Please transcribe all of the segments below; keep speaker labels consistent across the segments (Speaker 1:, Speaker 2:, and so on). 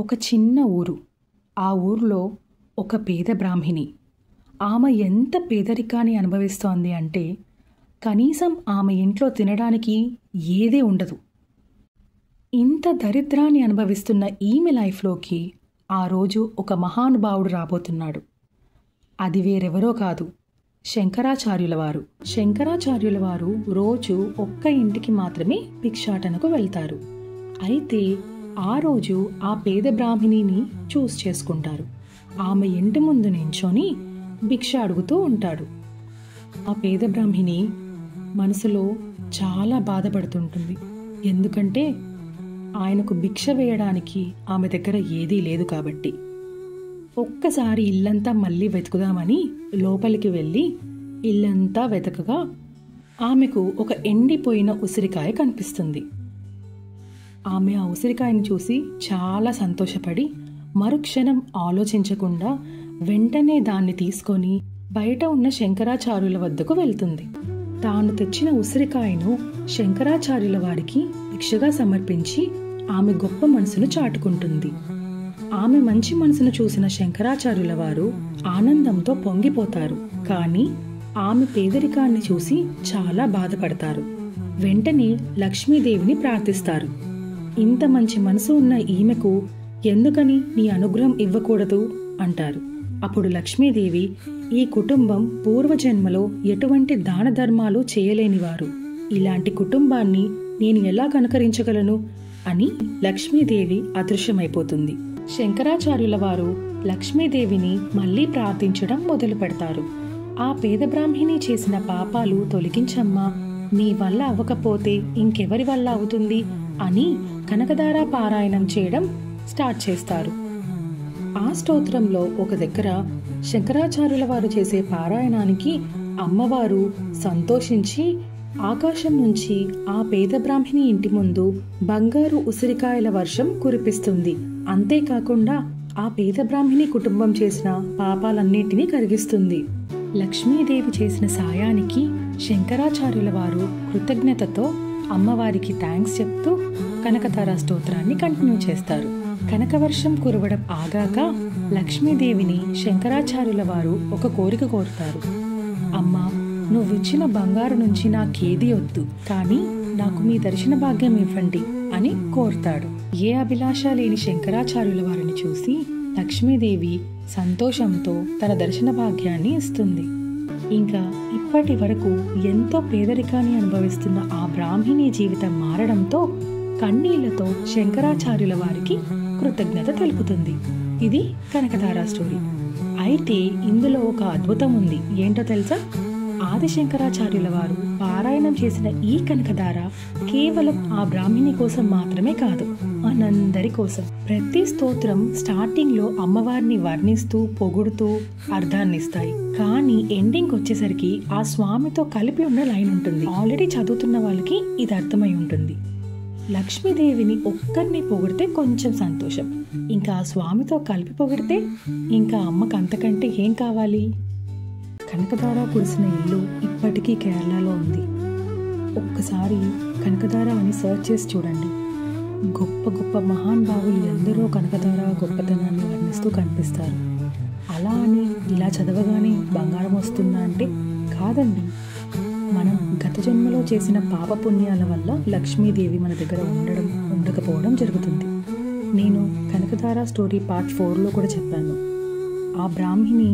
Speaker 1: ఒక చిన్న ఊరు. ఆ ఊరిలో ఒక పేద బ్రాహ్మిణి. ఆమె ఎంత పేదరికాన్ని అనుభవిస్తోంది అంటే కనీసం ఆమె ఇంట్లో తినడానికి ఏదీ ఉండదు. ఇంత దరిద్రాన్ని అనుభవిస్తున్న ఈమె లైఫ్లోకి ఆ రోజు ఒక మహానుభావుడు రాబోతున్నాడు. అది వేరెవరో కాదు, శంకరాచార్యుల వారు. శంకరాచార్యుల వారు రోజు ఒక్క ఇంటికి మాత్రమే భిక్షాటనకు వెళ్తారు. అయితే ఆ రోజు ఆ పేద బ్రాహ్మిణిని చూస్ చేసుకుంటారు. ఆమె ఇంటి ముందు నించొని భిక్ష అడుగుతూ ఉంటాడు. ఆ పేద బ్రాహ్మిణి మనసులో చాలా బాధపడుతుంటుంది. ఎందుకంటే ఆయనకు భిక్ష వేయడానికి ఆమె దగ్గర ఏదీ లేదు కాబట్టి. ఒక్కసారి ఇల్లంతా మళ్ళీ వెతుకుదామని లోపలికి వెళ్ళి ఇల్లంతా వెతకగా ఆమెకు ఒక ఎండిపోయిన ఉసిరికాయ కనిపిస్తుంది. ఆమె ఆ ఉసిరికాయని చూసి చాలా సంతోషపడి మరుక్షణం ఆలోచించకుండా వెంటనే దాన్ని తీసుకొని బయట ఉన్న శంకరాచార్యుల వద్దకు వెళ్తుంది. తాను తెచ్చిన ఉసిరికాయను శంకరాచార్యుల వారికి భిక్షగా సమర్పించి ఆమె గొప్ప మనసును చాటుకుంటుంది. ఆమె మంచి మనసును చూసిన శంకరాచార్యుల వారు ఆనందంతో పొంగిపోతారు. కానీ ఆమె పేదరికాన్ని చూసి చాలా బాధపడతారు. వెంటనే లక్ష్మీదేవిని ప్రార్థిస్తారు. ఇంత మంచి మనసు ఉన్న ఈమెకు ఎందుకని నీ అనుగ్రహం ఇవ్వకూడదు అంటారు. అప్పుడు లక్ష్మీదేవి, ఈ కుటుంబం పూర్వజన్మలో ఎటువంటి దాన ధర్మాలు చేయలేనివారు. ఇలాంటి కుటుంబాన్ని నేను ఎలా కనుకరించగలను అని లక్ష్మీదేవి అదృశ్యమైపోతుంది. శంకరాచార్యుల వారు లక్ష్మీదేవిని మళ్ళీ ప్రార్థించడం మొదలు పెడతారు. ఆ పేద బ్రాహ్మిణి చేసిన పాపాలు తొలగించమ్మా, నీ వల్ల అవ్వకపోతే ఇంకెవరి వల్ల అవుతుంది అని కనకధార పారాయణం చేయడం స్టార్ట్ చేస్తారు. ఆ స్తోత్రంలో ఒక దగ్గర శంకరాచార్యుల వారు చేసే పారాయణానికి అమ్మవారు సంతోషించి ఆకాశం నుంచి ఆ పేద బ్రాహ్మిణి ఇంటి ముందు బంగారు ఉసిరికాయల వర్షం కురిపిస్తుంది. అంతేకాకుండా ఆ పేద బ్రాహ్మిణి కుటుంబం చేసిన పాపాలన్నిటినీ కరిగిస్తుంది. లక్ష్మీదేవి చేసిన సాయానికి శంకరాచార్యుల వారు కృతజ్ఞతతో అమ్మవారికి థ్యాంక్స్ చెప్తూ కనకధార స్తోత్రాన్ని కంటిన్యూ చేస్తారు. కనకవర్షం కురవడం ఆగాక లక్ష్మీదేవిని శంకరాచార్యుల వారు ఒక కోరిక కోరుతారు. అమ్మా, నువ్విచ్చిన బంగారు నుంచి నాకేదీ వద్దు, కానీ నాకు మీ దర్శన భాగ్యం ఇవ్వండి అని కోరుతాడు. ఏ అభిలాష లేని శంకరాచార్యుల వారిని చూసి లక్ష్మీదేవి సంతోషంతో తన దర్శన భాగ్యాన్ని ఇస్తుంది. ఇంకా ఇప్పటి వరకు ఎంతో పేదరికాన్ని అనుభవిస్తున్న ఆ బ్రాహ్మిణి జీవితం మారడంతో కన్నీళ్లతో శంకరాచార్యుల వారికి కృతజ్ఞత తెలుపుతుంది. ఇది కనకధార స్టోరీ. అయితే ఇందులో ఒక అద్భుతం ఉంది. ఏంటో తెలుసా? ఆది శంకరాచార్యుల వారు పారాయణం చేసిన ఈ కనకధార కేవలం ఆ బ్రాహ్మిణి కోసం మాత్రమే కాదు, మనందరి కోసం. ప్రతి స్తోత్రం స్టార్టింగ్ లో అమ్మవారిని వర్ణిస్తూ పొగుడుతూ అర్థాన్నిస్తాయి. కానీ ఎండింగ్ వచ్చేసరికి ఆ స్వామితో కలిపి ఉన్న లైన్ ఉంటుంది. ఆల్రెడీ చదువుతున్న వాళ్ళకి ఇది అర్థమై ఉంటుంది. లక్ష్మీదేవిని ఒక్కరిని పొగిడితే కొంచెం సంతోషం, ఇంకా ఆ స్వామితో కలిపి పొగిడితే ఇంకా అమ్మకు అంతకంటే ఏం కావాలి? కనకధార కురిసిన ఇల్లు ఇప్పటికీ కేరళలో ఉంది. ఒక్కసారి కనకధార అని సర్చ్ చేసి చూడండి. గొప్ప గొప్ప మహానుభావులు ఎందరో కనకధార గొప్పతనాన్ని వర్ణిస్తూ కనిపిస్తారు. అలా అని ఇలా చదవగానే బంగారం వస్తుందా అంటే కాదండి. మనం గత జన్మలో చేసిన పాపపుణ్యాల వల్ల లక్ష్మీదేవి మన దగ్గర ఉండకపోవడం జరుగుతుంది. నేను కనకధార స్టోరీ పార్ట్ 4లో కూడా చెప్పాను. ఆ బ్రాహ్మిణి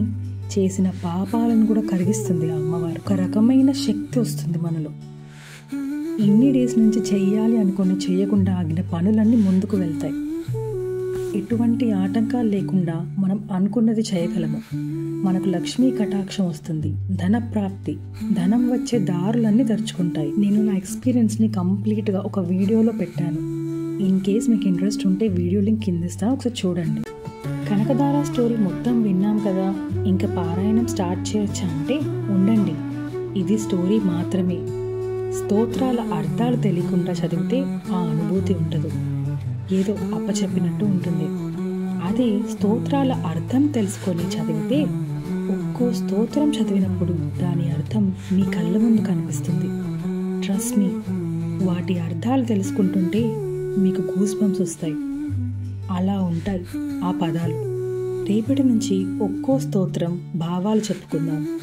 Speaker 1: చేసిన పాపాలను కూడా కరిగిస్తుంది ఆ అమ్మవారు. ఒక రకమైన శక్తి వస్తుంది మనలో. ఇన్ని డేస్ నుంచి చెయ్యాలి అనుకుని చేయకుండా ఆగిన పనులన్నీ ముందుకు వెళ్తాయి. ఎటువంటి ఆటంకాలు లేకుండా మనం అనుకున్నది చేయగలము. మనకు లక్ష్మీ కటాక్షం వస్తుంది, ధన ప్రాప్తి, ధనం వచ్చే దారులన్నీ తెరుచుకుంటాయి. నేను నా ఎక్స్పీరియన్స్ని కంప్లీట్గా ఒక వీడియోలో పెట్టాను. ఇన్ కేస్ మీకు ఇంట్రెస్ట్ ఉంటే వీడియో లింక్ కింద ఇస్తాను, ఒకసారి చూడండి. కనకధార స్టోరీ మొత్తం విన్నాం కదా, ఇంకా పారాయణం స్టార్ట్ చేయొచ్చా అంటే ఉండండి, ఇది స్టోరీ మాత్రమే. స్తోత్రాల అర్థాలు తెలియకుండా చదివితే ఆ అనుభూతి ఉండదు, ఏదో అప్పచెప్పినట్టు ఉంటుంది. అదే స్తోత్రాల అర్థం తెలుసుకొని చదివితే ఒక్కో స్తోత్రం చదివినప్పుడు దాని అర్థం మీ కళ్ళ ముందు కనిపిస్తుంది. ట్రస్ట్ మీ, వాటి అర్థాలు తెలుసుకుంటుంటే మీకు గూస్ బంప్స్ వస్తాయి. అలా ఉంటాయి ఆ పదాలు. రేపటి నుంచి ఒక్కో స్తోత్రం భావాలు చెప్పుకుందాం.